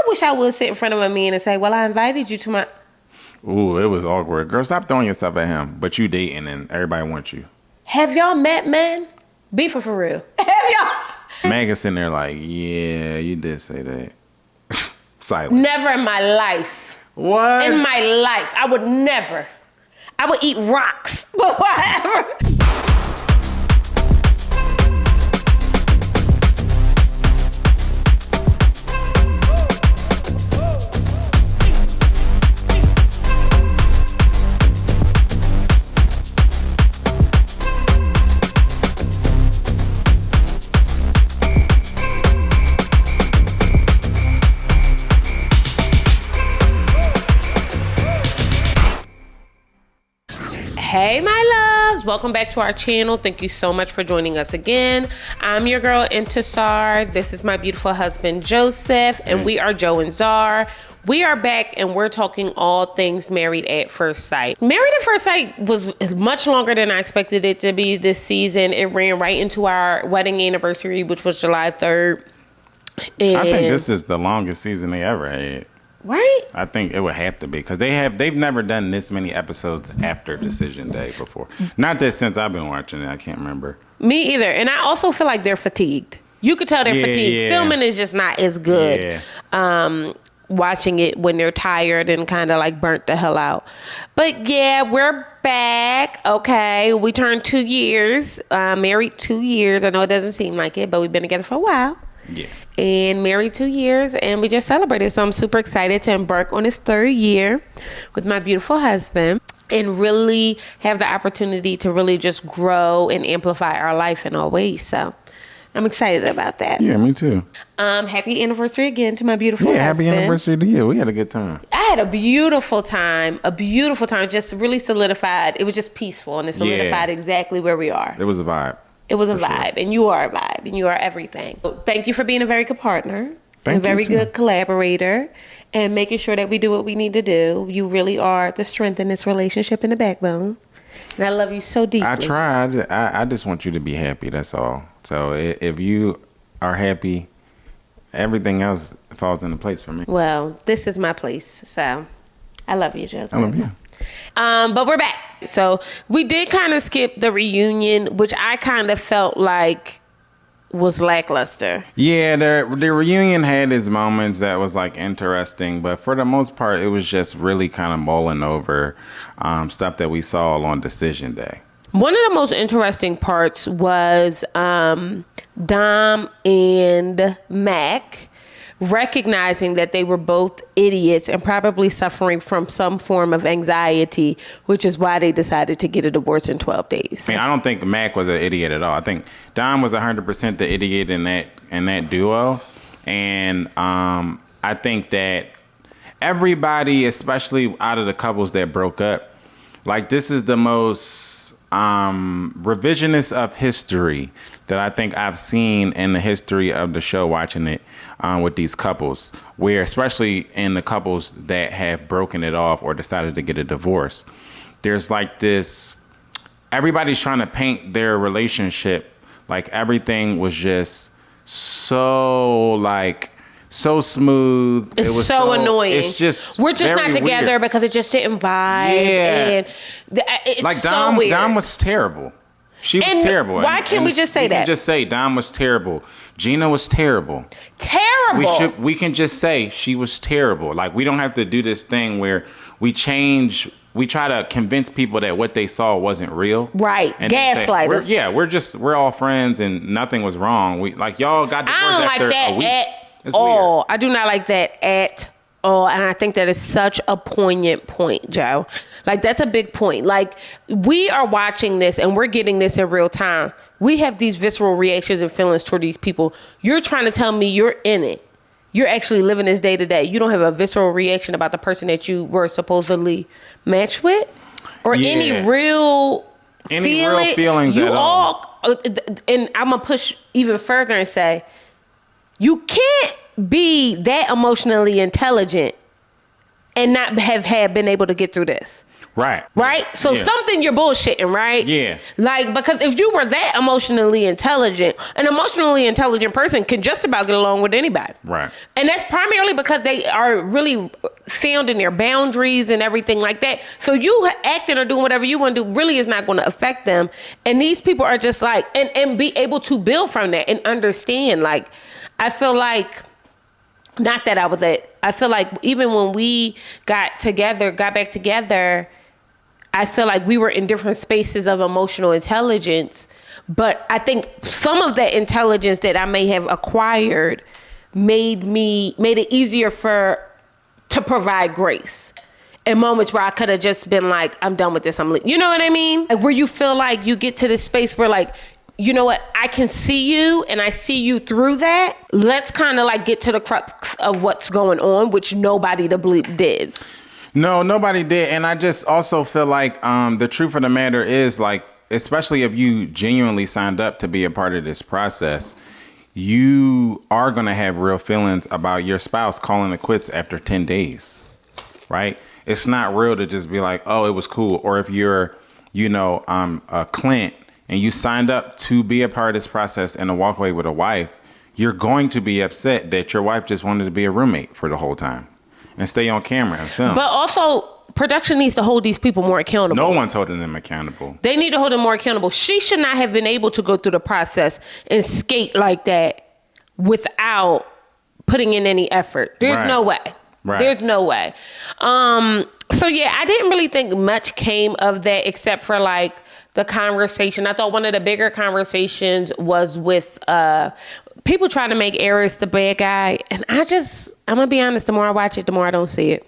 wish I would sit in front of a man and say, well, I invited you to my... Ooh, it was awkward. Girl, stop throwing yourself at him. But you dating and everybody wants you. Have y'all met men? Be for real. Have y'all? Megan's sitting there like, yeah, you did say that. Silence. Never in my life. What? In my life. I would never. I would eat rocks. But whatever. Hey, my loves. Welcome back to our channel. Thank you so much for joining us again. I'm your girl, Intisar. This is my beautiful husband, Joseph, and we are Joe and Zar. We are back, and we're talking all things Married at First Sight. Married at First Sight was much longer than I expected it to be this season. It ran right into our wedding anniversary, which was July 3rd. And I think this is the longest season they ever had. Right? I think it would have to be because they've never done this many episodes after Decision Day before. Not that since I've been watching it, I can't remember. Me either. And I also feel like they're fatigued. You could tell they're fatigued. Yeah. Filming is just not as good. Yeah. Watching it when they're tired and kind of like burnt the hell out. But yeah, we're back. Okay. We turned 2 years. Married 2 years. I know it doesn't seem like it, but we've been together for a while. Yeah. And married 2 years, and we just celebrated. So I'm super excited to embark on this 3rd year with my beautiful husband and really have the opportunity to really just grow and amplify our life in all ways. So I'm excited about that. Yeah, me too. Happy anniversary again to my beautiful husband. Happy anniversary to you. We had a good time. I had a beautiful time, just really solidified. It was just peaceful, and it solidified exactly where we are. It was a vibe. It was a vibe, and you are a vibe, and you are everything. So thank you for being a very good partner, a very good collaborator, and making sure that we do what we need to do. You really are the strength in this relationship and the backbone, and I love you so deeply. I tried. I just want you to be happy, that's all. So if you are happy, everything else falls into place for me. Well, this is my place, so I love you, Joseph. I love you. But we're back. So we did kind of skip the reunion, which I kind of felt like was lackluster. Yeah, the reunion had its moments that was like interesting, but for the most part, it was just really kind of mulling over stuff that we saw on Decision Day. One of the most interesting parts was Dom and Mac recognizing that they were both idiots and probably suffering from some form of anxiety, which is why they decided to get a divorce in 12 days. I mean, I don't think Mac was an idiot at all. I think Dom was 100% the idiot in that duo. And I think that everybody, especially out of the couples that broke up, like this is the most revisionist of history that I think I've seen in the history of the show, watching it with these couples, where especially in the couples that have broken it off or decided to get a divorce, there's like this, everybody's trying to paint their relationship like everything was just so smooth. It was so annoying. It's just we're just not together weird. Because it just didn't vibe. Yeah. And it's like so weird. Dom was terrible. She was terrible. Why can't we just say that? We can just say Dom was terrible. Gina was terrible. Terrible. We can just say she was terrible. Like, we don't have to do this thing where we try to convince people that what they saw wasn't real. Right. Gaslight us. We're all friends and nothing was wrong. Y'all got divorced after a week. At all. I do not like that at all. And I think that is such a poignant point, Joe. Like, that's a big point. Like, we are watching this and we're getting this in real time. We have these visceral reactions and feelings toward these people. You're trying to tell me you're in it. You're actually living this day to day. You don't have a visceral reaction about the person that you were supposedly matched with or any real feelings you at all. And I'm going to push even further and say, you can't be that emotionally intelligent and not have been able to get through this. Right? So something you're bullshitting, right? Yeah. Like, because if you were that emotionally intelligent, an emotionally intelligent person can just about get along with anybody. Right. And that's primarily because they are really sound in their boundaries and everything like that. So you acting or doing whatever you want to do really is not going to affect them. And these people are just like, and be able to build from that and understand. Like, I feel like, not that I feel like even when we got back together, I feel like we were in different spaces of emotional intelligence, but I think some of that intelligence that I may have acquired made it easier to provide grace in moments where I could have just been like, I'm done with this. You know what I mean? Like, where you feel like you get to this space where, like, you know what? I can see you and I see you through that. Let's kind of like get to the crux of what's going on, which nobody the bleep did. No, nobody did. And I just also feel like the truth of the matter is, like, especially if you genuinely signed up to be a part of this process, you are going to have real feelings about your spouse calling it quits after 10 days, right? It's not real to just be like, oh, it was cool. Or if you're, Clint, and you signed up to be a part of this process and to walk away with a wife, you're going to be upset that your wife just wanted to be a roommate for the whole time and stay on camera and film. But also, production needs to hold these people more accountable. No one's holding them accountable. They need to hold them more accountable. She should not have been able to go through the process and skate like that without putting in any effort. There's no way. Right. There's no way. So yeah, I didn't really think much came of that except for like the conversation. I thought one of the bigger conversations was with people trying to make Eris the bad guy. And I'm going to be honest, the more I watch it, the more I don't see it.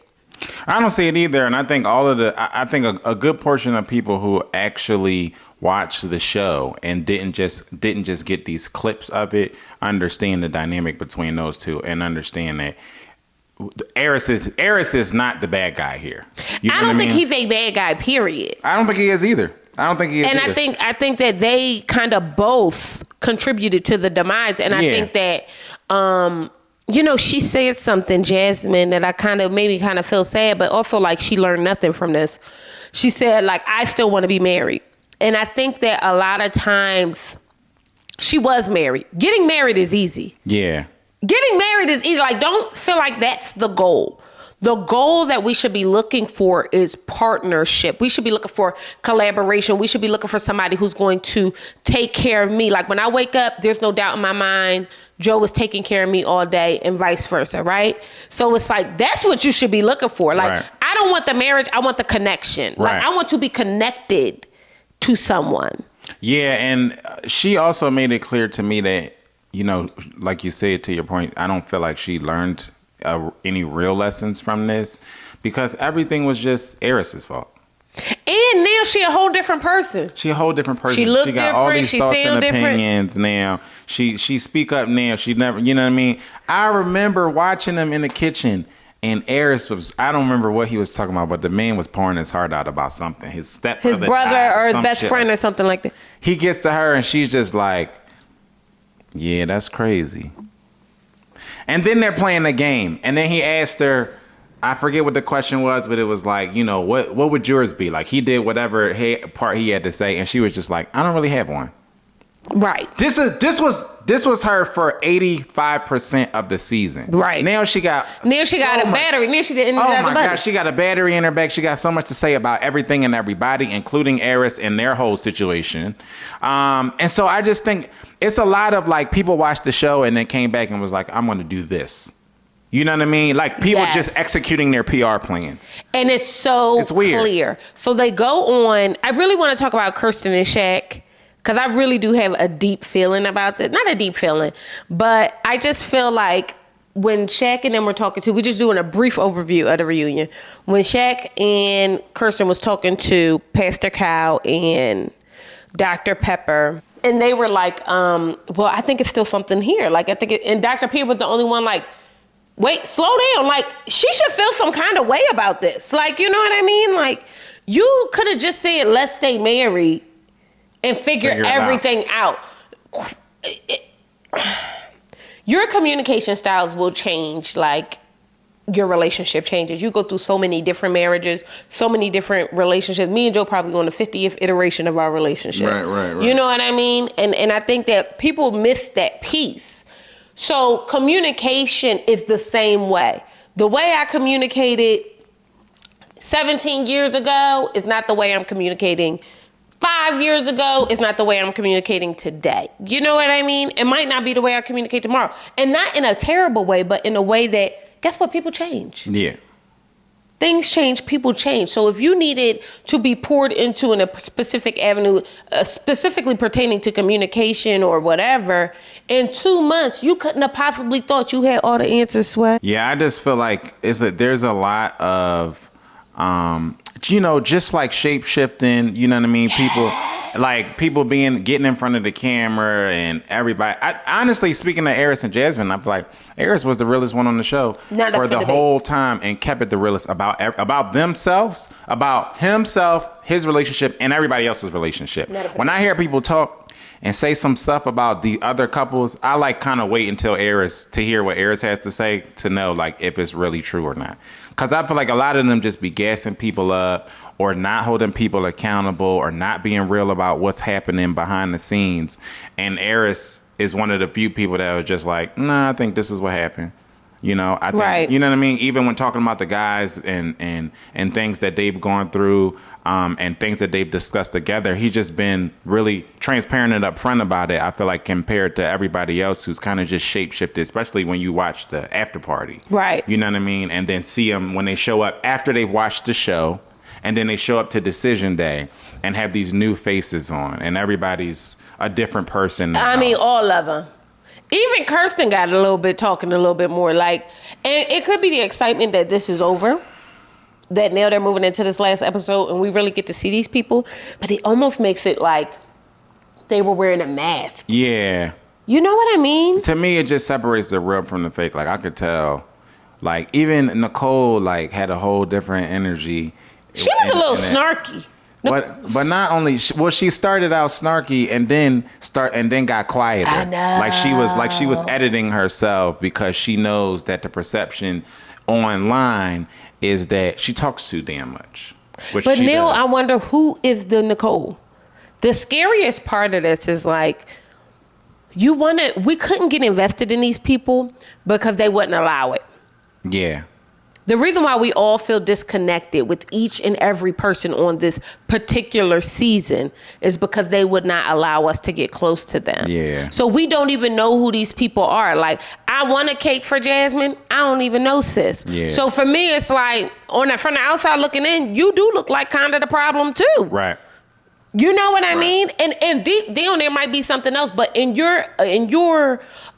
I don't see it either. And I think I think a good portion of people who actually watched the show and didn't just get these clips of it, understand the dynamic between those two and understand that Eris is not the bad guy here. I don't think he's a bad guy, period. I don't think he is either. I think that they kind of both contributed to the demise. And I think that, she said something, Jasmine, that I kind of feel sad, but also like she learned nothing from this. She said, like, I still want to be married. And I think that a lot of times she was married. Getting married is easy. Yeah. Getting married is easy. Like, don't feel like that's the goal. The goal that we should be looking for is partnership. We should be looking for collaboration. We should be looking for somebody who's going to take care of me. Like, when I wake up, there's no doubt in my mind Joe is taking care of me all day and vice versa, right? So it's like, that's what you should be looking for. Like, right. I don't want the marriage. I want the connection. Right. Like, I want to be connected to someone. Yeah, and she also made it clear to me that, like you said, to your point, I don't feel like she learned any real lessons from this because everything was just Eris's fault. And now she a whole different person. She got different. All these she thoughts and opinions different. Now. She speak up now. She never, you know what I mean? I remember watching them in the kitchen and Eris I don't remember what he was talking about, but the man was pouring his heart out about something. His brother or his best friend or something like that. He gets to her and she's just like, yeah, that's crazy. And then they're playing the game. And then he asked her, I forget what the question was, but it was like, what would yours be? Like, he did whatever part he had to say. And she was just like, I don't really have one. Right. This was her for 85% of the season. Right. Now she got a battery. Now she didn't. Oh my gosh, she got a battery in her back. She got so much to say about everything and everybody, including Eris and their whole situation. And so I just think it's a lot of like people watched the show and then came back and was like, I'm going to do this. You know what I mean? Like people just executing their PR plans. And it's weird. Clear. So they go on. I really want to talk about Kirsten and Shaq. Because I really do have a deep feeling about that. Not a deep feeling, but I just feel like when Shaq and them were talking to, we're just doing a brief overview of the reunion. When Shaq and Kirsten was talking to Pastor Kyle and Dr. Pepper, and they were like, well, I think it's still something here. Like, and Dr. Pepper was the only one like, wait, slow down. Like, she should feel some kind of way about this. Like, you know what I mean? Like, you could have just said, let's stay married. And figure everything out. Your communication styles will change, like, your relationship changes. You go through so many different marriages, so many different relationships. Me and Joe probably on the 50th iteration of our relationship. Right. You know what I mean? And I think that people miss that piece. So communication is the same way. The way I communicated 17 years ago is not the way I'm communicating 5 years ago. Is not the way I'm communicating today. You know what I mean? It might not be the way I communicate tomorrow. And not in a terrible way, but in a way that, guess what? People change. Yeah. Things change, people change. So if you needed to be poured into in a specific avenue, specifically pertaining to communication or whatever, in 2 months, you couldn't have possibly thought you had all the answers, Sweat. Yeah, I just feel like there's a lot of, just like shape shifting, you know what I mean? People getting in front of the camera and everybody. Honestly, speaking of Eris and Jasmine, I feel like Eris was the realest one on the show for the whole time and kept it the realest about themselves, about himself, his relationship, and everybody else's relationship. When I hear people talk and say some stuff about the other couples, I like kind of wait until Eris to hear what Eris has to say to know like if it's really true or not. Because I feel like a lot of them just be gassing people up or not holding people accountable or not being real about what's happening behind the scenes. And Eris is one of the few people that are just like, nah, I think this is what happened. You know, I think, right. You know what I mean? Even when talking about the guys and things that they've gone through and things that they've discussed together, he's just been really transparent and upfront about it. I feel like compared to everybody else who's kind of just shape-shifted, especially when you watch the after party. Right. You know what I mean? And then see them when they show up after they've watched the show and then they show up to decision day and have these new faces on and everybody's a different person now. I mean, all of them. Even Kirsten got talking a little bit more like, and it could be the excitement that this is over, that now they're moving into this last episode and we really get to see these people, but it almost makes it like they were wearing a mask. Yeah. You know what I mean? To me, it just separates the real from the fake. Like I could tell, like even Nicole like had a whole different energy. She was a little snarky. But not only she started out snarky and then got quieter. I know. Like she was editing herself because she knows that the perception online is that she talks too damn much. But Neil, I wonder who is the Nicole. The scariest part of this is like we couldn't get invested in these people because they wouldn't allow it. Yeah. The reason why we all feel disconnected with each and every person on this particular season is because they would not allow us to get close to them. Yeah. So we don't even know who these people are. Like, I want a cake for Jasmine. I don't even know, sis. Yeah. So for me, it's like, from the outside looking in, you do look like kind of the problem too. Right. You know what I mean? And deep down there might be something else, but in your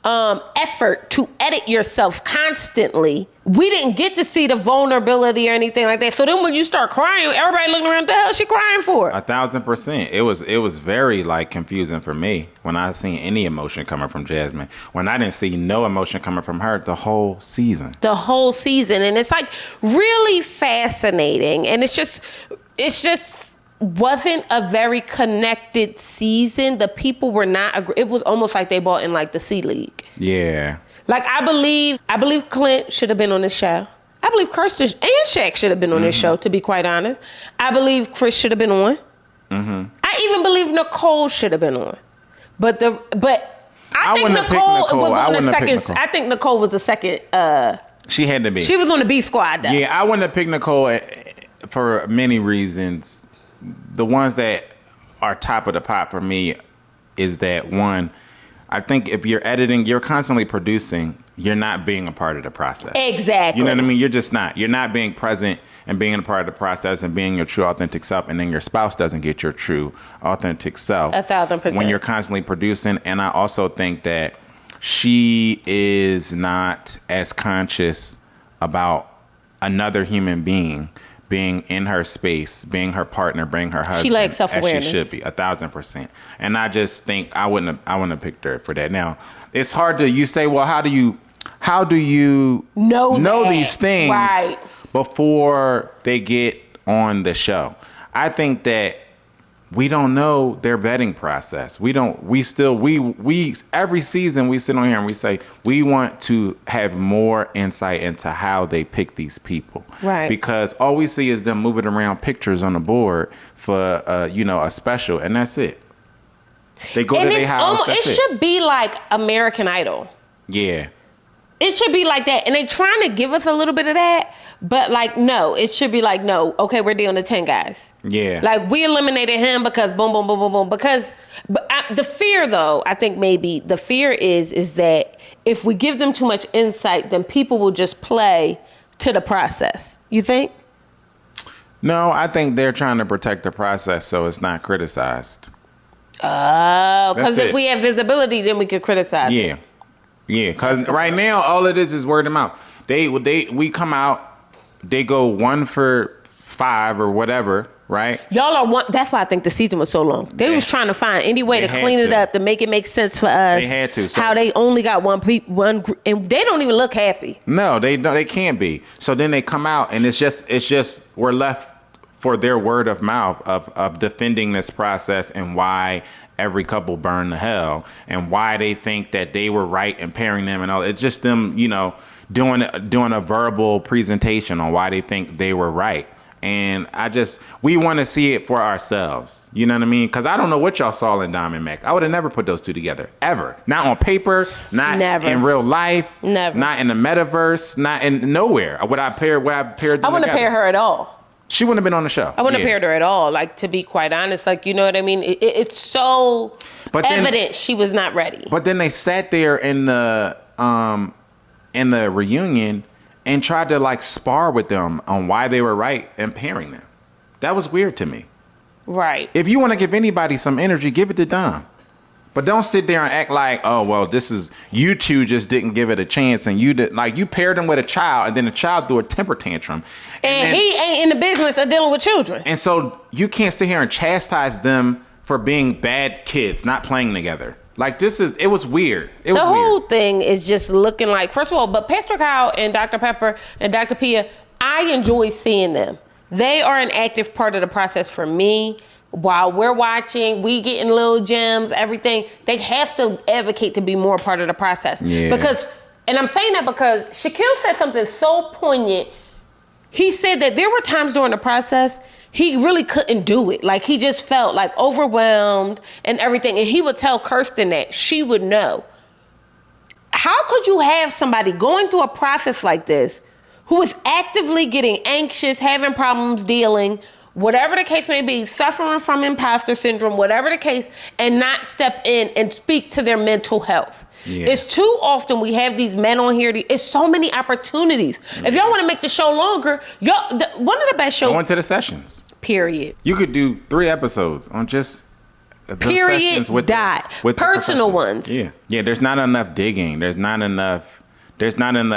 effort to edit yourself constantly, we didn't get to see the vulnerability or anything like that. So then when you start crying, everybody looking around, the hell is she crying for? 1,000%. It was very like confusing for me when I seen any emotion coming from Jasmine. When I didn't see no emotion coming from her the whole season. And it's like really fascinating. And it's just wasn't a very connected season. The people were not. It was almost like they bought in like the C League. Yeah. Like I believe Clint should have been on this show. I believe Kirsten and Shaq should have been on this show. To be quite honest, I believe Chris should have been on. Mm-hmm. I even believe Nicole should have been on. But I think Nicole was on the second. I think Nicole was the second. She had to be. She was on the B squad though. Yeah, I wouldn't have picked Nicole for many reasons. The ones that are top of the pot for me is that one, I think if you're editing, you're constantly producing, you're not being a part of the process. Exactly. You know what I mean? You're just not. You're not being present and being a part of the process and being your true authentic self. And then your spouse doesn't get your true authentic self. 1,000%. When you're constantly producing. And I also think that she is not as conscious about another human being being in her space, being her partner, being her husband. She lacks self-awareness. As she should be, 1,000%. And I just think I wouldn't have picked her for that. Now, it's hard to, you say, well, how do you know these things before they get on the show? I think that we don't know their vetting process. We every season we sit on here and we say we want to have more insight into how they pick these people. Right. Because all we see is them moving around pictures on the board for a special, and that's it. They go to their house. It should be like American Idol. Yeah. It should be like that. And they trying to give us a little bit of that, but like, no, it should be like, no, okay, we're dealing to 10 guys. Yeah. Like, we eliminated him because boom, boom, boom, boom, boom. Because the fear, though, I think maybe the fear is that if we give them too much insight, then people will just play to the process. You think? No, I think they're trying to protect the process so it's not criticized. Oh, because if we have visibility, then we could criticize it. Yeah, because right now, all it is word of mouth. We come out, they go 1 for 5 or whatever, right? Y'all are one. That's why I think the season was so long. They was trying to find any way to clean it up, to make it make sense for us. They had to. So how they only got one group, and they don't even look happy. No, they don't. They can't be. So then they come out, and it's just we're left for their word of mouth of defending this process and why every couple burned to hell and why they think that they were right in pairing them and all. It's just them, doing a verbal presentation on why they think they were right. And we want to see it for ourselves. You know what I mean? Because I don't know what y'all saw in Dom and Mac. I would have never put those two together, ever. Not on paper, not in real life, never. Not in the metaverse, not in nowhere. Would I pair them I wouldn't pair her at all. She wouldn't have been on the show. I wouldn't have paired her at all. Like, to be quite honest, like, you know what I mean? It's so evident she was not ready. But then they sat there in the reunion and tried to like spar with them on why they were right in pairing them. That was weird to me. Right. If you want to give anybody some energy, give it to Dom. But don't sit there and act like, oh, well, you two just didn't give it a chance. And you paired him with a child, and then the child threw a temper tantrum. And he ain't in the business of dealing with children. And so you can't sit here and chastise them for being bad kids, not playing together. Like, it was weird. The whole thing is just looking like, first of all, but Pastor Kyle and Dr. Pepper and Dr. Pia, I enjoy seeing them. They are an active part of the process for me. While we're watching, we getting little gems, everything. They have to advocate to be more part of the process. Yeah. And I'm saying that because Shaquille said something so poignant. He said that there were times during the process he really couldn't do it. Like, he just felt like overwhelmed and everything. And he would tell Kirsten that she would know. How could you have somebody going through a process like this who is actively getting anxious, having problems dealing, whatever the case may be, suffering from imposter syndrome, whatever the case, and not step in and speak to their mental health? Yeah. It's too often we have these men on here. It's so many opportunities. Mm-hmm. If y'all want to make the show longer, one of the best shows. Go into the sessions. Period. You could do 3 episodes on just period. With personal ones. Yeah. There's not enough digging. There's not enough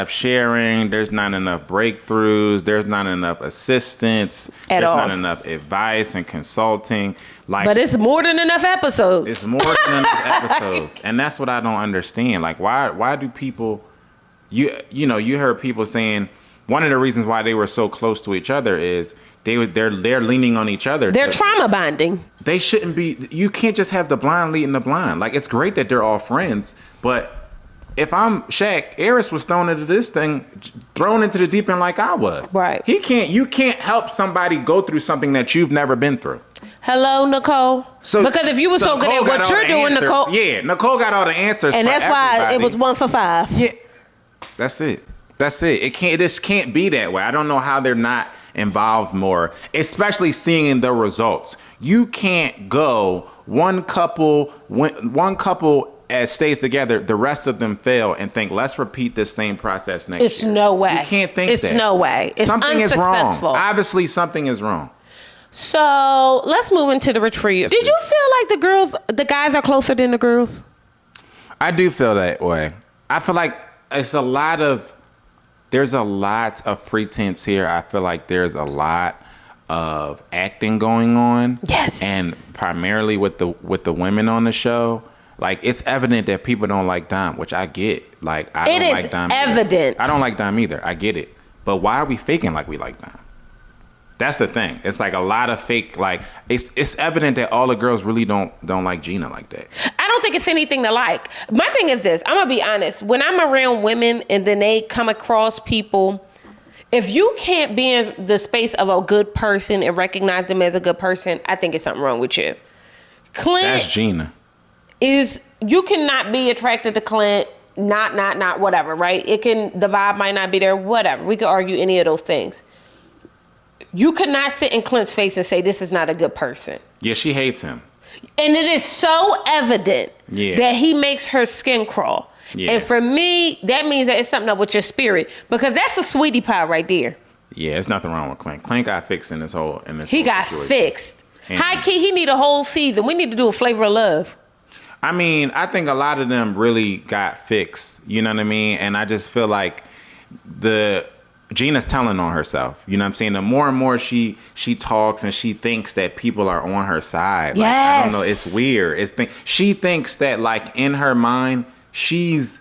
sharing. There's not enough breakthroughs. There's not enough assistance. There's not enough advice and consulting. But it's more than enough episodes. It's more than enough episodes, and that's what I don't understand. Like, why do people? You heard people saying one of the reasons why they were so close to each other is they're leaning on each other. They're trauma bonding. They shouldn't be. You can't just have the blind leading the blind. Like, it's great that they're all friends, but if I'm Shaq, Eris was thrown into the deep end like I was. Right. You can't help somebody go through something that you've never been through. Hello, Nicole. Because if you were so good at what you're doing, Nicole. Yeah, Nicole got all the answers. And that's why it was 1 for 5. Yeah. That's it. It just can't be that way. I don't know how they're not involved more, especially seeing the results. You can't go one couple as stays together, the rest of them fail and think, let's repeat this same process next year. It's no way. You can't think that. It's no way. It's something unsuccessful. Is wrong. Obviously, something is wrong. So let's move into the retreat. Did you feel like the guys are closer than the girls? I do feel that way. I feel like there's a lot of pretense here. I feel like there's a lot of acting going on. Yes. And primarily with the women on the show. Like, it's evident that people don't like Dom, which I get. Like, I don't like Dom. It is evident. I don't like Dom either. I get it. But why are we faking like we like Dom? That's the thing. It's like a lot of fake. Like it's evident that all the girls really don't like Gina like that. I don't think it's anything to like. My thing is this. I'm gonna be honest. When I'm around women and then they come across people, if you can't be in the space of a good person and recognize them as a good person, I think it's something wrong with you. Clint, That's Gina. You cannot be attracted to Clint. Not whatever, right? The vibe might not be there, whatever. We could argue any of those things. You could not sit in Clint's face and say, this is not a good person. Yeah, she hates him. And it is so evident that he makes her skin crawl. Yeah. And for me, that means that it's something up with your spirit, because that's a sweetie pie right there. Yeah, there's nothing wrong with Clint. Clint got fixed in this whole He got fixed. High key, he need a whole season. We need to do a Flavor of Love. I mean, I think a lot of them really got fixed. You know what I mean? And I just feel like Gina's telling on herself. You know what I'm saying? The more and more she talks and she thinks that people are on her side. Like, yes. I don't know. It's weird. She thinks that, like, in her mind, she's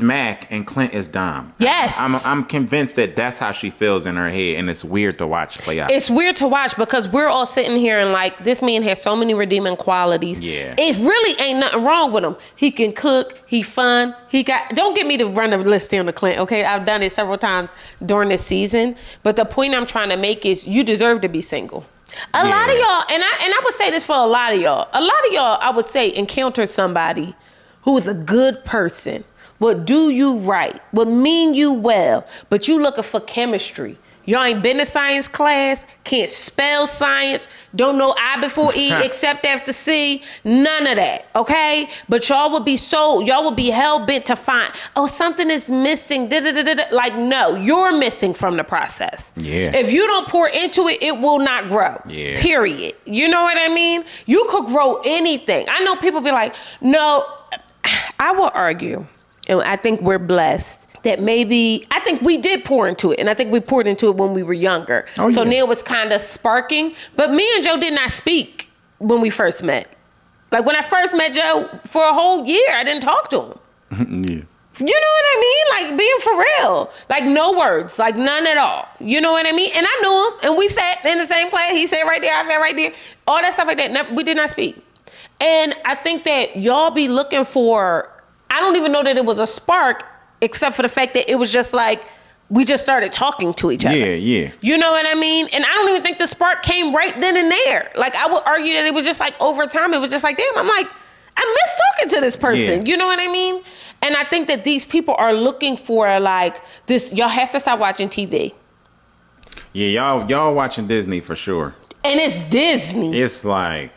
Mac and Clint is Dom. Yes. I'm convinced that that's how she feels in her head, and it's weird to watch play out. It's weird to watch because we're all sitting here and like, this man has so many redeeming qualities. Yeah. It really ain't nothing wrong with him. He can cook. He fun. Don't get me to run a list down to Clint, okay? I've done it several times during this season. But the point I'm trying to make is you deserve to be single. A lot of y'all, and I would say this for a lot of y'all, I would say encounter somebody who is a good person, would do you right, would mean you well, but you looking for chemistry. Y'all ain't been to science class, can't spell science, don't know I before E except after C, none of that, okay? But y'all would be hell bent to find, something is missing, like, no, you're missing from the process. Yeah. If you don't pour into it, it will not grow, period. You know what I mean? You could grow anything. I know people be like, no, I will argue. And I think we're blessed that I think we did pour into it. And I think we poured into it when we were younger. So now it's kind of sparking. But me and Joe did not speak when we first met. Like when I first met Joe, for a whole year, I didn't talk to him. Yeah. You know what I mean? Like being for real. Like no words, like none at all. You know what I mean? And I knew him and we sat in the same place. He sat right there, I sat right there. All that stuff like that. We did not speak. And I think that y'all be looking for, I don't even know that it was a spark, except for the fact that it was just like, we just started talking to each other. Yeah. You know what I mean? And I don't even think the spark came right then and there. Like, I would argue that it was just like over time, it was just like, damn, I'm like, I miss talking to this person. Yeah. You know what I mean? And I think that these people are looking for like this, y'all have to stop watching TV. Yeah, y'all watching Disney for sure. And it's Disney. It's like,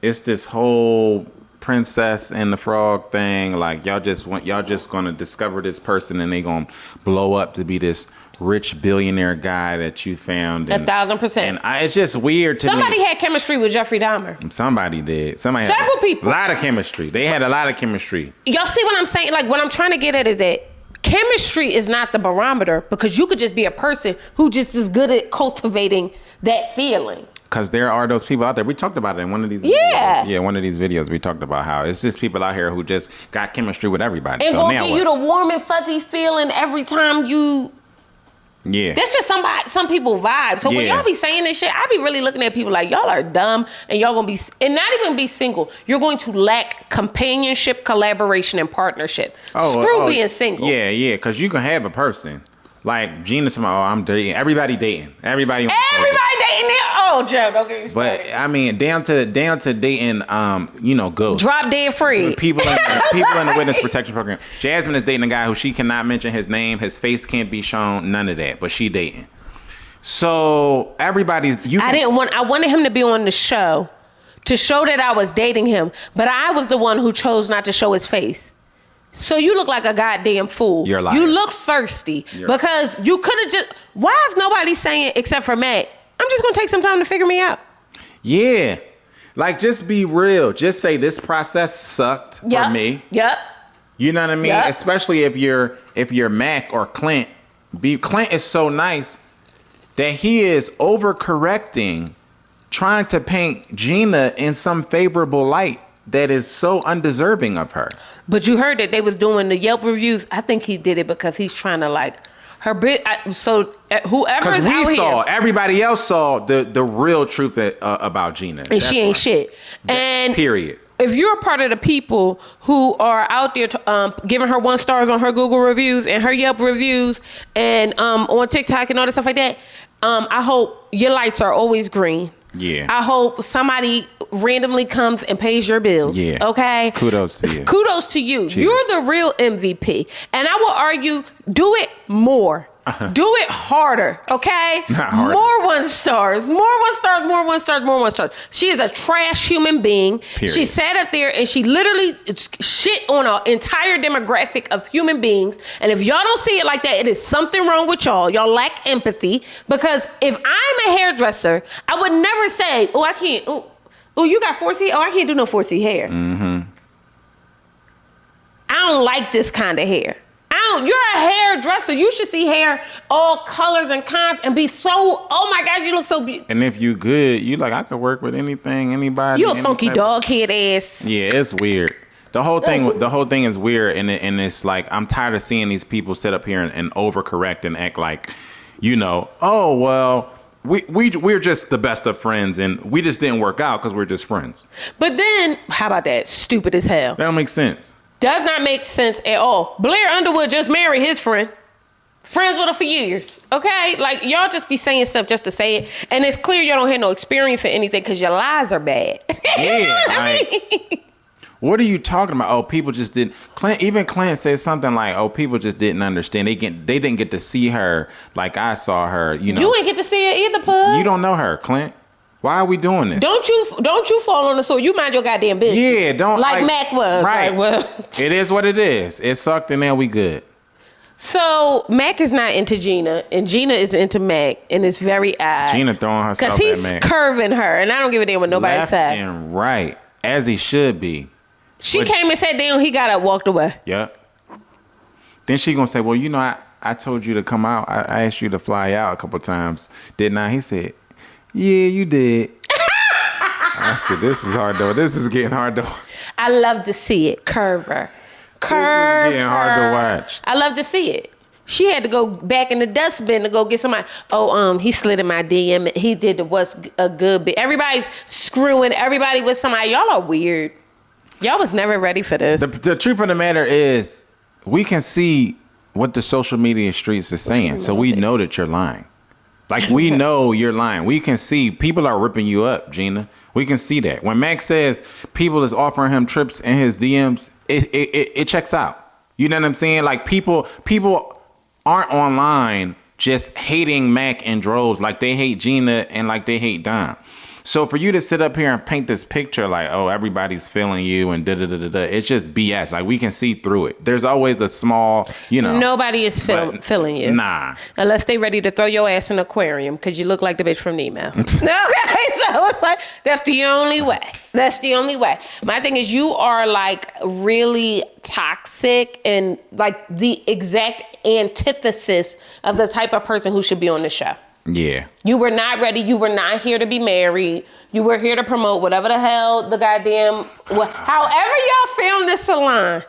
it's this whole Princess and the Frog thing. Like y'all just gonna discover this person and they gonna blow up to be this rich billionaire guy that you found. 1,000%. And it's just weird to Somebody me. had chemistry with Jeffrey Dahmer. Somebody did. Several people. A lot of chemistry. They had a lot of chemistry. Y'all see what I'm saying? Like what I'm trying to get at is that chemistry is not the barometer, because you could just be a person who just is good at cultivating that feeling. Because there are those people out there. We talked about it in one of these videos. Yeah, one of these videos we talked about how it's just people out here who just got chemistry with everybody. And will give you the warm and fuzzy feeling every time you... Yeah. That's just some people vibe. So when y'all be saying this shit, I be really looking at people like, y'all are dumb and y'all gonna be... And not even be single. You're going to lack companionship, collaboration, and partnership. Screw being single. Yeah, because you can have a person. Like Gina tomorrow, I'm dating. Everybody dating. Everybody dating now. Oh, Joe, don't get me started. But I mean, down to dating, ghosts. Drop dead free. People in the witness protection program. Jasmine is dating a guy who she cannot mention his name. His face can't be shown. None of that. But she dating. So everybody's. I wanted him to be on the show to show that I was dating him, but I was the one who chose not to show his face. So you look like a goddamn fool. You're lying. You look thirsty because you could have just... Why is nobody saying, except for Matt, I'm just going to take some time to figure me out? Yeah. Like, just be real. Just say this process sucked for me. Yep. You know what I mean? Yep. Especially if you're Mac or Clint. Clint is so nice that he is overcorrecting, trying to paint Gina in some favorable light that is so undeserving of her. But you heard that they was doing the Yelp reviews. I think he did it because he's trying to like Her bit. So whoever's Because we out saw, here, everybody else saw the real truth about Gina. and she ain't shit. And period. If you're a part of the people who are out there giving her 1 stars on her Google reviews and her Yelp reviews and on TikTok and all that stuff like that, I hope your lights are always green. Yeah. I hope somebody randomly comes and pays your bills. Yeah. Okay? Kudos to you. Kudos to you. Cheers. You're the real MVP. And I will argue, do it more. Do it harder, okay? Not harder. More 1 stars, more 1 stars, more 1 stars, more 1 stars. She is a trash human being. Period. She sat up there and she literally shit on an entire demographic of human beings. And if y'all don't see it like that, it is something wrong with y'all. Y'all lack empathy. Because if I'm a hairdresser, I would never say, oh, I can't, oh, you got 4C? Oh, I can't do no 4C hair. Mm-hmm. I don't like this kind of hair. You're a hairdresser. You should see hair all colors and kinds and be so, oh my God, you look so beautiful. And if you good, you like, I could work with anything, anybody. You a funky dog head ass. Yeah, it's weird. The whole thing is weird, and it's like, I'm tired of seeing these people sit up here and overcorrect and act like, oh, well, we're just the best of friends, and we just didn't work out because we're just friends. But then, how about that? Stupid as hell. That don't make sense. Does not make sense at all. Blair Underwood just married his friend. Friends with her for years. Okay? Like, y'all just be saying stuff just to say it. And it's clear y'all don't have no experience in anything because your lies are bad. Yeah. You know what I mean? What are you talking about? Oh, people just didn't. Clint said something like, oh, people just didn't understand. They didn't get to see her like I saw her. You ain't get to see her either, Pug. You don't know her, Clint. Why are we doing this? Don't you fall on the sword. You mind your goddamn business. Yeah, don't. Like Mac was. Right. Like, well. It is what it is. It sucked and now we good. So Mac is not into Gina, and Gina is into Mac, and it's very odd. Gina throwing herself at Mac. Because he's curving her, and I don't give a damn what nobody said. Left and right, as he should be. She came and sat down, he got up, walked away. Yep. Then she gonna say, well, I told you to come out. I asked you to fly out a couple times, didn't I? He said, yeah, you did. I said, this is hard though. This is getting hard though. I love to see it. Curve her. This is getting hard to watch. I love to see it. She had to go back in the dustbin to go get somebody. Oh, he slid in my DM. He did what's a good bit. Everybody's screwing everybody with somebody. Y'all are weird. Y'all was never ready for this. The truth of the matter is, we can see what the social media streets is saying, so we know that you're lying. Like, we know you're lying. We can see people are ripping you up, Gina. We can see that. When Max says people is offering him trips in his DMs, it checks out. You know what I'm saying? Like, people aren't online just hating Mac in droves like they hate Gina and like they hate Dom. So for you to sit up here and paint this picture like, oh, everybody's feeling you and da-da-da-da-da, it's just BS. Like, we can see through it. There's always a small, Nobody is feeling you. Nah. Unless they ready to throw your ass in an aquarium because you look like the bitch from Nemo. Okay, so it's like, that's the only way. That's the only way. My thing is, you are like really toxic and like the exact antithesis of the type of person who should be on the show. Yeah. You were not ready. You were not here to be married. You were here to promote whatever the hell the goddamn... however y'all film this salon,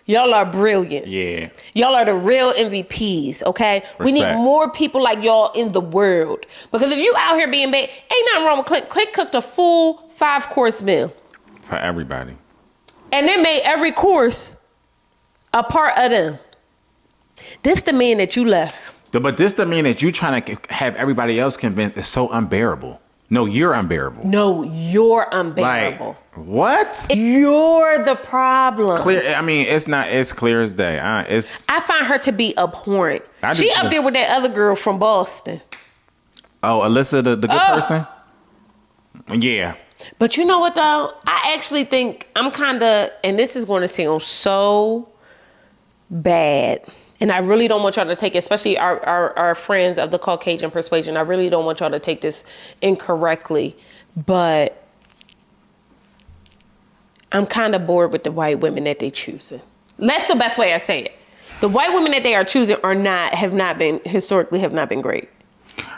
y'all are brilliant. Yeah. Y'all are the real MVPs, okay? Respect. We need more people like y'all in the world. Because if you out here being bad, ain't nothing wrong with Clint. Clint cooked a full 5-course meal. For everybody. And then made every course a part of them. This the man that you left. But this doesn't mean that you trying to have everybody else convinced is so unbearable. No, you're unbearable. No, you're unbearable. Like, what? You're the problem. Clear. I mean, it's not. It's clear as day. I find her to be abhorrent. She up there with that other girl from Boston. Oh, Alyssa, the good person? Yeah. But you know what, though? I actually think I'm kind of, and this is going to sound so bad, and I really don't want y'all to take it, especially our friends of the Caucasian persuasion. I really don't want y'all to take this incorrectly, but I'm kind of bored with the white women that they choosing. That's the best way I say it. The white women that they are choosing have not been great.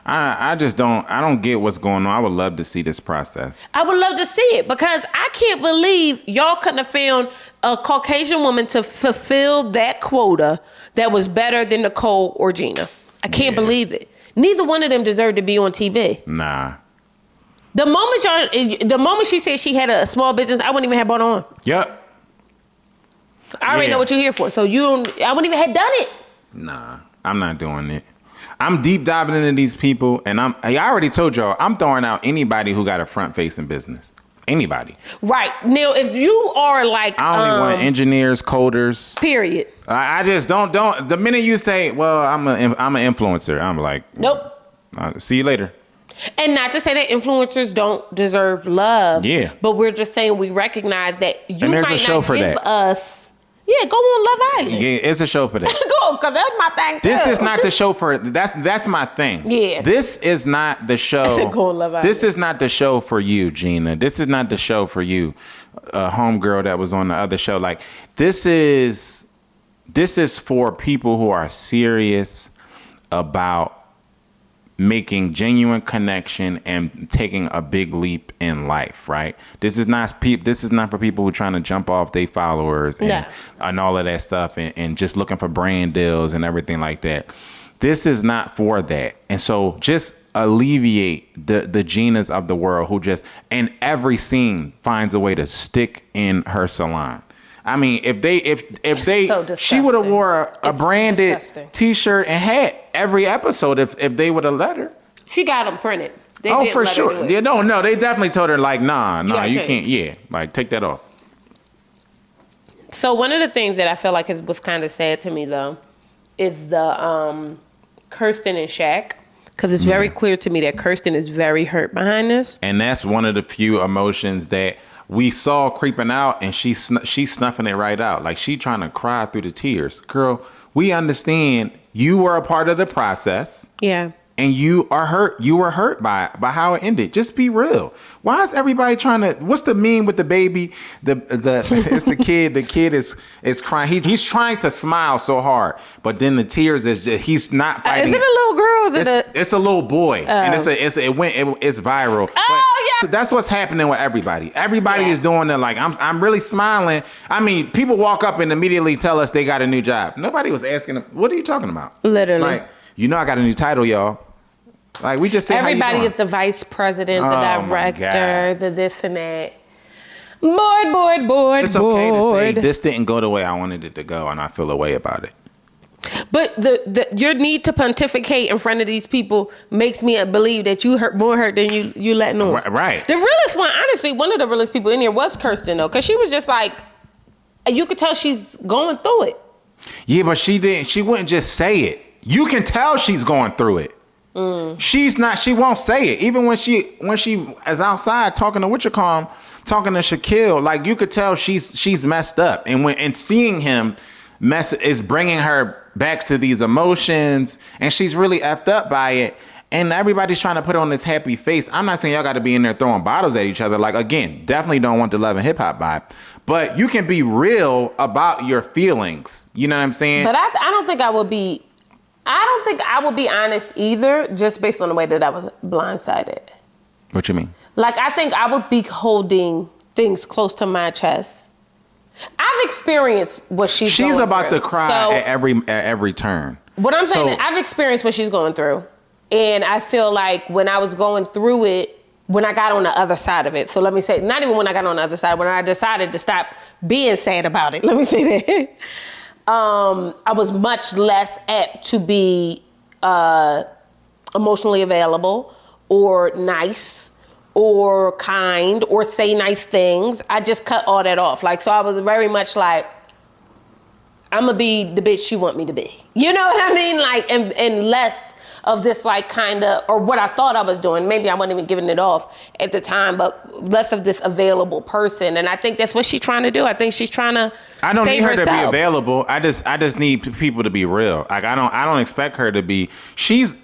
I don't get what's going on. I would love to see this process. I would love to see it because I can't believe y'all couldn't have found a Caucasian woman to fulfill that quota that was better than Nicole or Gina. I can't believe it. Neither one of them deserve to be on TV. Nah. The moment she said she had a small business, I wouldn't even have brought her on. Yep. I already know what you're here for. So I wouldn't even have done it. Nah, I'm not doing it. I'm deep diving into these people, and I already told y'all, I'm throwing out anybody who got a front-facing business. Anybody. Right. Now, if you are like... I only want engineers, coders. Period. I just don't. The minute you say, well, I'm an influencer, I'm like... Nope. See you later. And not to say that influencers don't deserve love. Yeah. But we're just saying we recognize that you might not give us... Yeah, go on Love Island. Yeah, it's a show for that. Go, because that's my thing too. This is not the show for... That's my thing. Yeah. This is not the show... I said go on Love Island. This is not the show for you, Gina. This is not the show for you, homegirl that was on the other show. Like, this is for people who are serious about making genuine connection and taking a big leap in life, right? This is not for people who are trying to jump off their followers and all of that stuff and just looking for brand deals and everything like that. This is not for that. And so just alleviate the Ginas of the world who just in every scene finds a way to stick in her salon. I mean, if they so she would have wore a branded disgusting T-shirt and hat every episode if they would have let her. She got them printed. They Oh, didn't for let her sure. do it. Yeah, no, they definitely told her like, nah, you gotta can't. Yeah, like take that off. So one of the things that I feel like was kind of sad to me though is the Kirsten and Shaq, because it's very clear to me that Kirsten is very hurt behind this. And that's one of the few emotions that we saw creeping out, and she's snuffing it right out. Like she trying to cry through the tears. Girl, we understand you were a part of the process. Yeah. And you are hurt. You were hurt by how it ended. Just be real. Why is everybody trying to? What's the meme with the baby? It's the kid. The kid is crying. He's trying to smile so hard, but then the tears is just, he's not fighting. Is it a little girl? Or is it It's a little boy, and it's viral. Oh yeah. That's what's happening with everybody. Everybody is doing it. Like I'm really smiling. I mean, people walk up and immediately tell us they got a new job. Nobody was asking them, what are you talking about? Literally. Like, I got a new title, y'all. Like we just say everybody is the vice president, the director, the this and that. Bored. It's okay to say this didn't go the way I wanted it to go, and I feel a way about it. But your need to pontificate in front of these people makes me believe that you more hurt than you letting on. Right. The realest one, honestly, one of the realest people in here was Kirsten though, because she was just like, you could tell she's going through it. Yeah, but she didn't. She wouldn't just say it. You can tell she's going through it. She's not. She won't say it. Even when she is outside talking to talking to Shaquille, like you could tell she's messed up. And seeing him is bringing her back to these emotions, and she's really effed up by it. And everybody's trying to put on this happy face. I'm not saying y'all got to be in there throwing bottles at each other. Like again, definitely don't want the love and hip hop vibe. But you can be real about your feelings. You know what I'm saying? But I don't think I would be. I don't think I would be honest either, just based on the way that I was blindsided. What you mean? Like, I think I would be holding things close to my chest. I've experienced what she's going about through. To cry at every turn. What I'm saying is I've experienced what she's going through. And I feel like when I was going through it, when I got on the other side of it. So let me say, not even when I got on the other side, when I decided to stop being sad about it. Let me say that. I was much less apt to be emotionally available or nice or kind or say nice things. I just cut all that off. Like, so I was very much like, I'm gonna be the bitch she want me to be. You know what I mean? Like, and less of this like kind of, or what I thought I was doing. Maybe I wasn't even giving it off at the time, but less of this available person. And I think that's what she's trying to do. I think she's trying to I don't save need her herself. to be available. I just need people to be real. Like I don't expect her to be. She's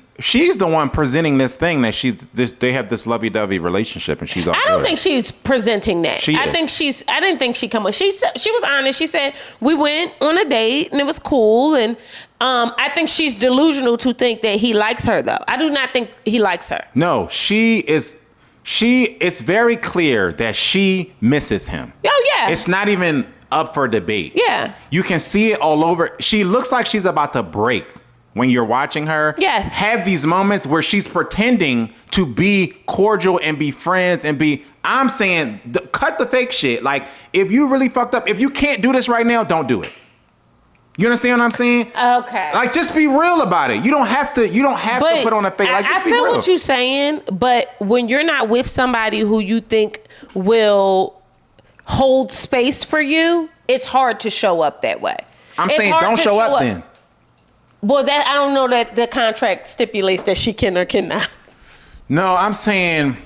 the one presenting this thing that they have this lovey-dovey relationship, and she's all I don't think she's presenting that. I didn't think she come up. She was honest. She said we went on a date and it was cool, and I think she's delusional to think that he likes her though. I do not think he likes her. No, she is. It's very clear that she misses him. Oh yeah. It's not even up for debate. Yeah. You can see it all over. She looks like she's about to break. when you're watching her, Yes, have these moments where she's pretending to be cordial and be friends and be. I'm saying, cut the fake shit. Like, if you really fucked up, if you can't do this right now, don't do it. You understand what I'm saying? Okay. Like, just be real about it. You don't have to. You don't have to put on a fake. Like, just I be feel real. what you're saying, but when you're not with somebody who you think will hold space for you, it's hard to show up that way. I'm saying, don't show up then. Well, that I don't know that the contract stipulates that she can or cannot. No, I'm saying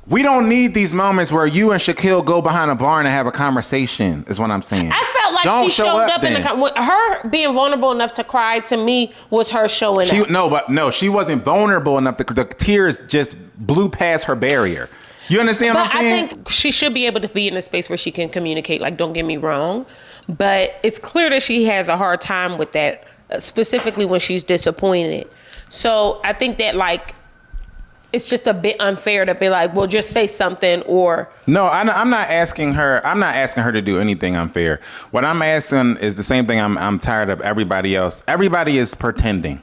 we don't need these moments where you and Shaquille go behind a bar and have a conversation, is what I'm saying. I felt like don't she showed up then. in her being vulnerable enough to cry, to me, was her showing up. No, she wasn't vulnerable enough. The tears just blew past her barrier. You understand what I'm saying? I think she should be able to be in a space where she can communicate. Like, don't get me wrong, but it's clear that she has a hard time with that, specifically when she's disappointed. So I think that, like, it's just a bit unfair to be like, well, just say something or. No, I'm not asking her. I'm not asking her to do anything unfair. What I'm asking is the same thing. I'm tired of everybody else. Everybody is pretending.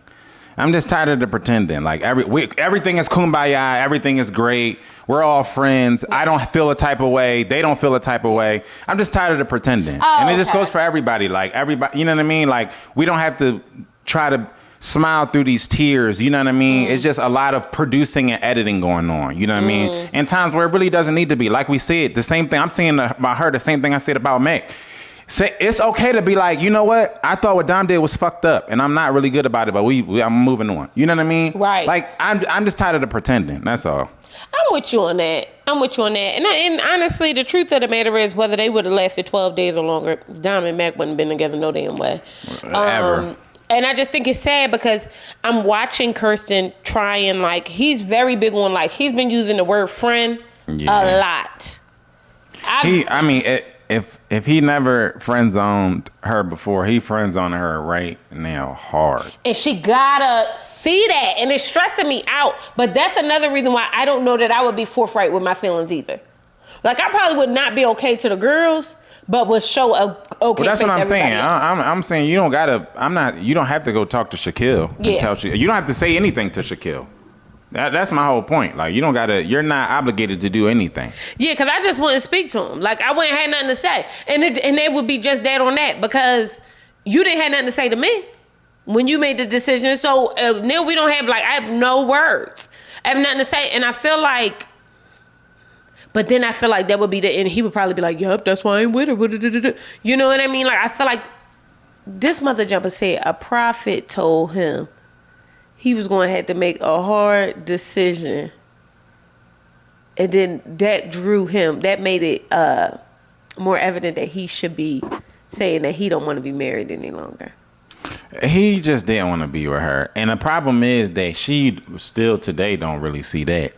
I'm just tired of the pretending. Like, everything is kumbaya. Everything is great. We're all friends. I don't feel a type of way. They don't feel a type of way. I'm just tired of the pretending. And it just goes for everybody. Like, everybody, you know what I mean? Like, we don't have to try to smile through these tears. You know what I mean? It's just a lot of producing and editing going on. You know what I mean? And times where it really doesn't need to be. Like we said, the same thing. I'm saying about her, the same thing I said about Meg. Say, it's okay to be like, you know what? I thought what Dom did was fucked up, and I'm not really good about it, but I'm moving on. You know what I mean? Right. Like, I'm just tired of the pretending. That's all. I'm with you on that. And honestly, the truth of the matter is, whether they would have lasted 12 days or longer, Dom and Mac wouldn't have been together no damn way. Ever. And I just think it's sad because I'm watching Kirsten trying, like, he's very big on, like, he's been using the word friend a lot. If he never friend zoned her before, he friend zoned her right now hard. And she gotta see that, and it's stressing me out. But that's another reason why I don't know that I would be forthright with my feelings either. Like, I probably would not be okay to the girls, but would show a okay. Well, that's what I'm saying. Else. I'm saying you don't gotta. You don't have to go talk to Shaquille. Yeah. And tell you don't have to say anything to Shaquille. That's my whole point. Like, you don't gotta. You're not obligated to do anything. Yeah, because I just wouldn't speak to him. Like, I wouldn't have nothing to say, and it would be just that on that, because you didn't have nothing to say to me when you made the decision. So now we don't have, like, I have no words. I have nothing to say, and I feel like. But then I feel like that would be the end. He would probably be like, "Yup, that's why I ain't with her." You know what I mean? Like, I feel like this mother jumper said a prophet told him he was going to have to make a hard decision. And then that drew him. That made it more evident that he should be saying that he don't want to be married any longer. He just didn't want to be with her. And the problem is that she still today don't really see that.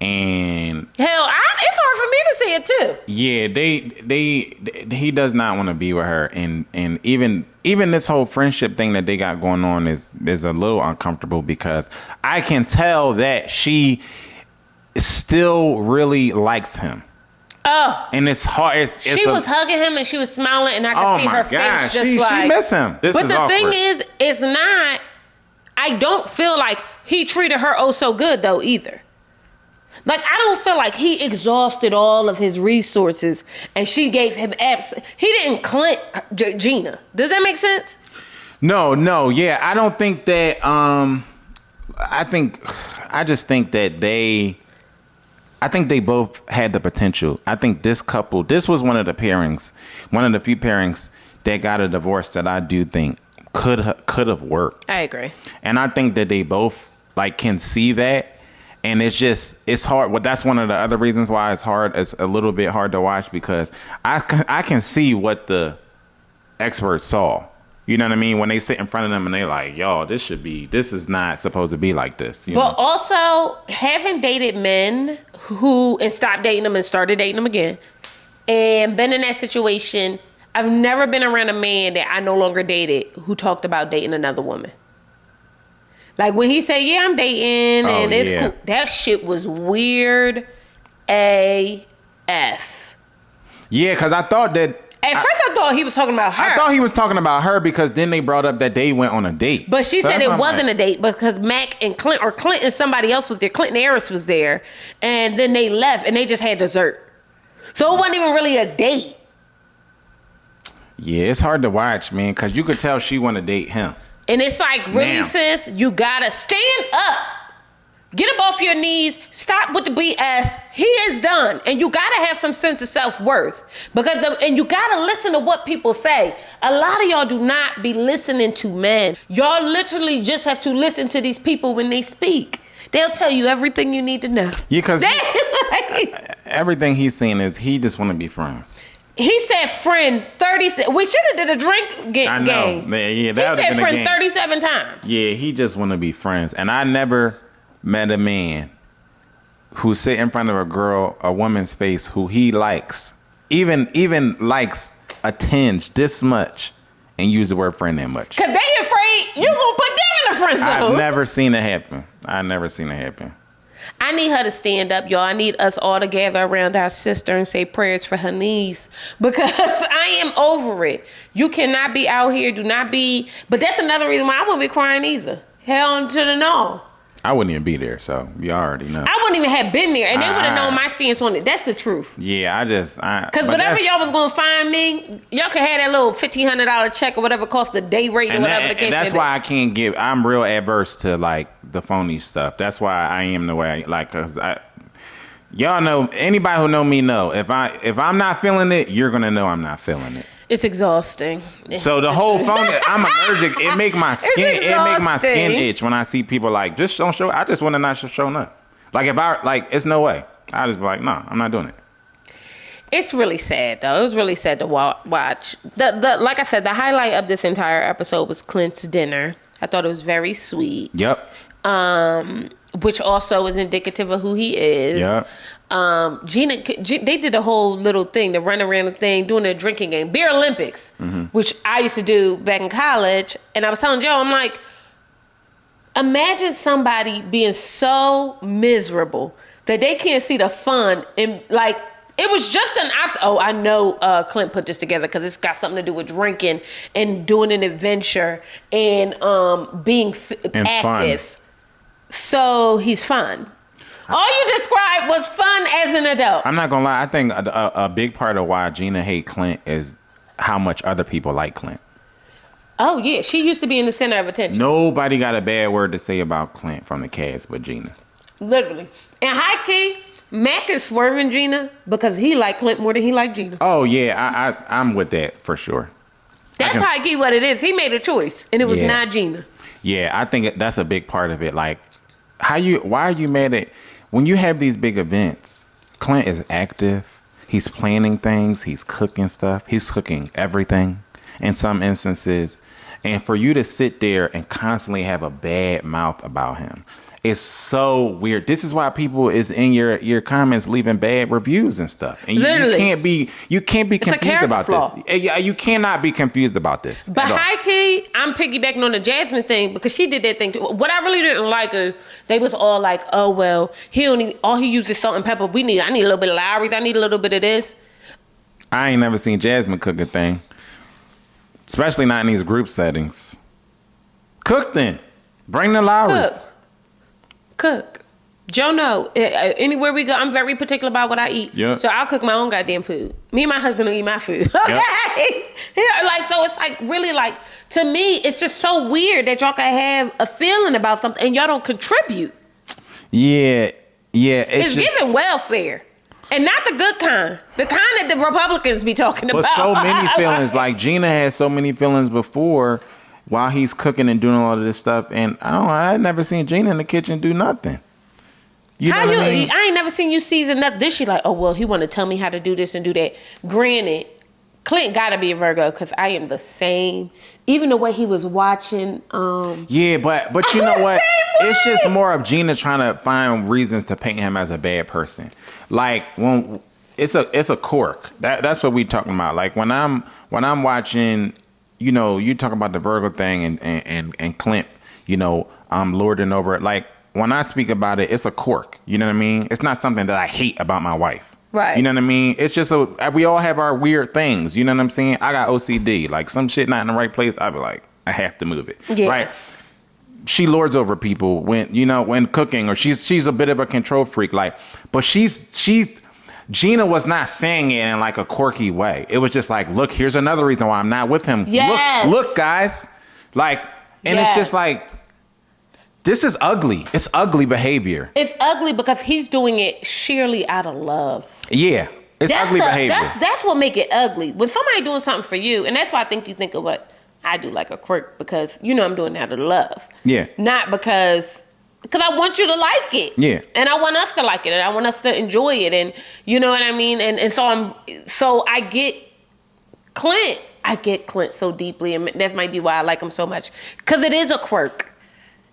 And hell, it's hard for me to see it too. Yeah, he does not want to be with her, and even this whole friendship thing that they got going on is a little uncomfortable, because I can tell that she still really likes him. Oh, and it's hard. She was hugging him and she was smiling, and I could see her face just like. She miss him. But the thing is, it's not. I don't feel like he treated her so good though either. Like, I don't feel like he exhausted all of his resources and she gave him he didn't Clint Gina. Does that make sense? No, yeah. I don't think that, I just think that they both had the potential. I think this couple, this was one of the few pairings that got a divorce that I do think could have worked. I agree. And I think that they both, like, can see that. And it's hard. Well, that's one of the other reasons why it's hard. It's a little bit hard to watch, because I can see what the experts saw. You know what I mean? When they sit in front of them and they like, yo, this is not supposed to be like this. You know? Also, having dated men and stopped dating them and started dating them again, and been in that situation, I've never been around a man that I no longer dated who talked about dating another woman. Like, when he said, yeah, I'm dating, and it's cool. That shit was weird AF. Yeah, because I thought that... At first, I thought he was talking about her. I thought he was talking about her because then they brought up that they went on a date. But she said it wasn't a date because Mac and Clint, or Clint and somebody else was there. Clint and Harris was there. And then they left and they just had dessert. So it wasn't even really a date. Yeah, it's hard to watch, man, because you could tell she want to date him. And it's like, really, sis, you gotta stand up. Get up off your knees. Stop with the BS. He is done. And you got to have some sense of self-worth. And you got to listen to what people say. A lot of y'all do not be listening to men. Y'all literally just have to listen to these people when they speak. They'll tell you everything you need to know. Yeah, because everything he's saying is he just want to be friends. He said friend 37. We should have did a drink game. I know. Man, yeah, that he said friend 37 times. Yeah, he just want to be friends. And I never met a man who sit in front of a woman's face who he likes, even likes a tinge this much, and use the word friend that much. Cause they afraid you gonna put them in the friend zone. I've never seen it happen. I need her to stand up, y'all. I need us all to gather around our sister and say prayers for her knees, because I am over it. You cannot be out here. Do not be. But that's another reason why I wouldn't be crying either. Hell to the no. I wouldn't even be there, so you already know. I wouldn't even have been there, and they would have known my stance on it. That's the truth. Yeah, because whatever y'all was gonna find me, y'all could have that little $1,500 check or whatever cost the day rate or whatever the case. And that's why I can't give. I'm real adverse to like the phony stuff. That's why I am the way I like. Cause y'all know, anybody who know me know if I'm not feeling it, you're gonna know I'm not feeling it. It's exhausting. So the whole phone, I'm allergic. It make my skin itch when I see people like, just don't show. I just want to not show up. Like it's no way. I just be like, no, I'm not doing it. It's really sad though. It was really sad to watch. Like I said, the highlight of this entire episode was Clint's dinner. I thought it was very sweet. Yep. Which also is indicative of who he is. Yep. Gina, they did a whole little thing, the run around the thing, doing a drinking game, Beer Olympics, which I used to do back in college. And I was telling Joe, I'm like, imagine somebody being so miserable that they can't see the fun. And like, it was just I know Clint put this together because it's got something to do with drinking and doing an adventure and being active. Fun. So he's fun. All you described was fun as an adult. I'm not gonna lie. I think a big part of why Gina hate Clint is how much other people like Clint. Oh yeah, she used to be in the center of attention. Nobody got a bad word to say about Clint from the cast but Gina. Literally. And high key, Mac is swerving Gina because he liked Clint more than he liked Gina. Oh yeah, I'm with that for sure. That's high key what it is. He made a choice, and it was not Gina. Yeah, I think that's a big part of it. Like, why are you mad at? When you have these big events, Clint is active. He's planning things. He's cooking stuff. He's cooking everything in some instances. And for you to sit there and constantly have a bad mouth about him, it's so weird. This is why people is in your comments leaving bad reviews and stuff. And you can't be confused about this. You cannot be confused about this. But high key, I'm piggybacking on the Jasmine thing because she did that thing too. What I really didn't like is they was all like, oh well, all he uses salt and pepper. I need a little bit of Lowry's. I need a little bit of this. I ain't never seen Jasmine cook a thing. Especially not in these group settings. Cook then. Bring the Lowry's. Cook. Joe, no. Anywhere we go, I'm very particular about what I eat. Yep. So I'll cook my own goddamn food. Me and my husband will eat my food. Okay? Yep. So it's like really like, to me, it's just so weird that y'all can have a feeling about something and y'all don't contribute. Yeah. It's giving welfare. And not the good kind. The kind that the Republicans be talking about. But so many feelings. Like Gina had so many feelings before while he's cooking and doing all of this stuff. And I had never seen Gina in the kitchen do nothing. I ain't never seen you season nothing. This she like, oh, well, he want to tell me how to do this and do that. Granted, Clint got to be a Virgo because I am the same. Even the way he was watching. Yeah, but you know what? It's just more of Gina trying to find reasons to paint him as a bad person. Like when it's a quirk. That's what we talking about. Like when I'm watching, you talk about the Virgo thing and Clint, lording over it. Like when I speak about it, it's a quirk. You know what I mean? It's not something that I hate about my wife. Right. You know what I mean? It's just we all have our weird things. You know what I'm saying? I got OCD. Like some shit not in the right place, I'd be like, I have to move it. Yeah. Right. She lords over people when cooking, or she's a bit of a control freak. Like, but Gina was not saying it in like a quirky way. It was just like, look, here's another reason why I'm not with him. Yes. Look, guys. Like, and It's just like, this is ugly. It's ugly behavior. It's ugly because he's doing it sheerly out of love. Yeah. It's ugly behavior. That's what make it ugly. When somebody doing something for you, and that's why I think you think of what I do like a quirk, because I'm doing it out of love. Yeah. Not because I want you to like it. Yeah. And I want us to like it, and I want us to enjoy it, and you know what I mean? And so I get Clint. I get Clint so deeply, and that might be why I like him so much. Because it is a quirk.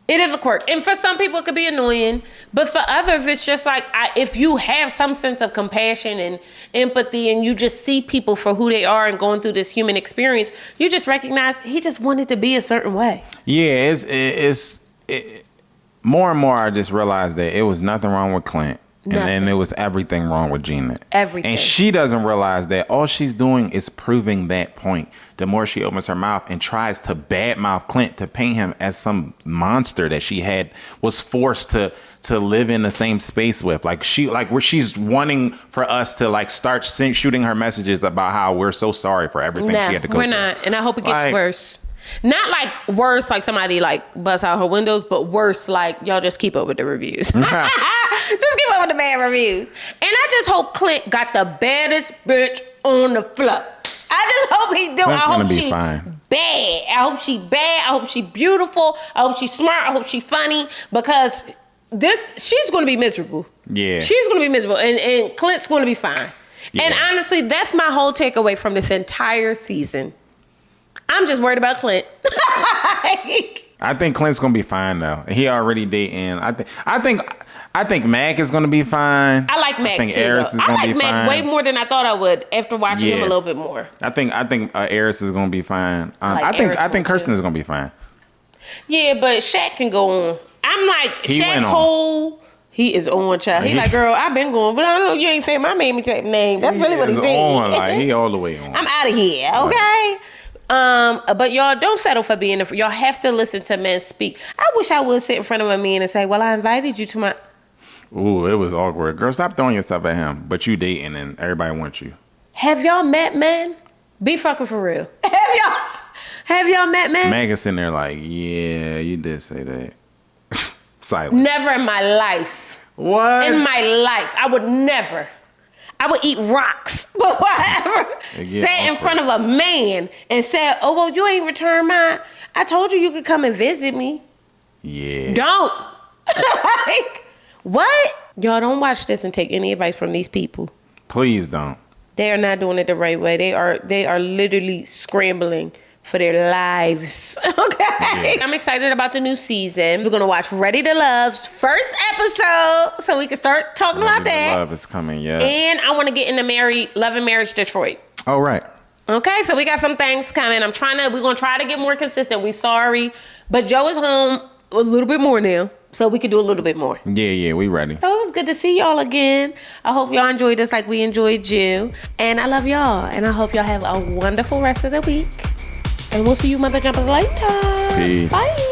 It is a quirk. And for some people, it could be annoying. But for others, it's just like, if you have some sense of compassion and empathy, and you just see people for who they are and going through this human experience, you just recognize he just wanted to be a certain way. Yeah, it's more and more I just realized that it was nothing wrong with Clint. And then it was everything wrong with Gina. Everything. And she doesn't realize that all she's doing is proving that point. The more she opens her mouth and tries to badmouth Clint, to paint him as some monster that she was forced to live in the same space with. Like where she's wanting for us to like start shooting her messages about how we're so sorry for everything she had to go through. We're not. And I hope it gets worse. Not like worse, like somebody like busts out her windows, but worse, like y'all just keep up with the reviews. Just keep up with the bad reviews. And I just hope Clint got the baddest bitch on the floor. I just hope he do. I hope she's bad. I hope she bad. I hope she beautiful. I hope she's smart. I hope she's funny, because she's going to be miserable. Yeah. She's going to be miserable, and Clint's going to be fine. Yeah. And honestly, that's my whole takeaway from this entire season. I'm just worried about Clint. I think Clint's gonna be fine though. He already dating. I think Mac is gonna be fine. I like Mac too. I think Eris is gonna be fine. Mac way more than I thought I would after watching him a little bit more. I think Eris is gonna be fine. I think Kirsten is gonna be fine. Yeah, but Shaq can go on. I'm like, Shaq Cole. He is on, child. He like, girl, I've been going, but I don't know, you ain't saying my mammy type name. That's really what he said. Like, he all the way on. I'm out of here, okay? But y'all don't settle for being y'all have to listen to men speak. I wish I would sit in front of a man and say, well, I invited you to my... Ooh, it was awkward. Girl, stop throwing yourself at him. But you dating and everybody wants you. Have y'all met men? Be fucking for real. Have y'all met men? Megan's sitting there like, yeah, you did say that. Silence. Never in my life. What? In my life. I would never. I would eat rocks before I ever sat in front of a man and said, oh, well, you ain't returned mine. I told you could come and visit me. Yeah. Don't. Like, what? Y'all don't watch this and take any advice from these people. Please don't. They are not doing it the right way. They are literally scrambling for their lives. Okay. Yeah. I'm excited about the new season. We're going to watch Ready to Love's first episode so we can start talking about that. Ready to Love is coming, yeah. And I want to get into Love and Marriage Detroit. Oh, right. Okay, so we got some things coming. We're going to try to get more consistent. We sorry. But Joe is home a little bit more now, so we can do a little bit more. Yeah, we ready. So it was good to see y'all again. I hope y'all enjoyed this like we enjoyed you. And I love y'all. And I hope y'all have a wonderful rest of the week. And we'll see you mother jumpers later. Peace. Bye.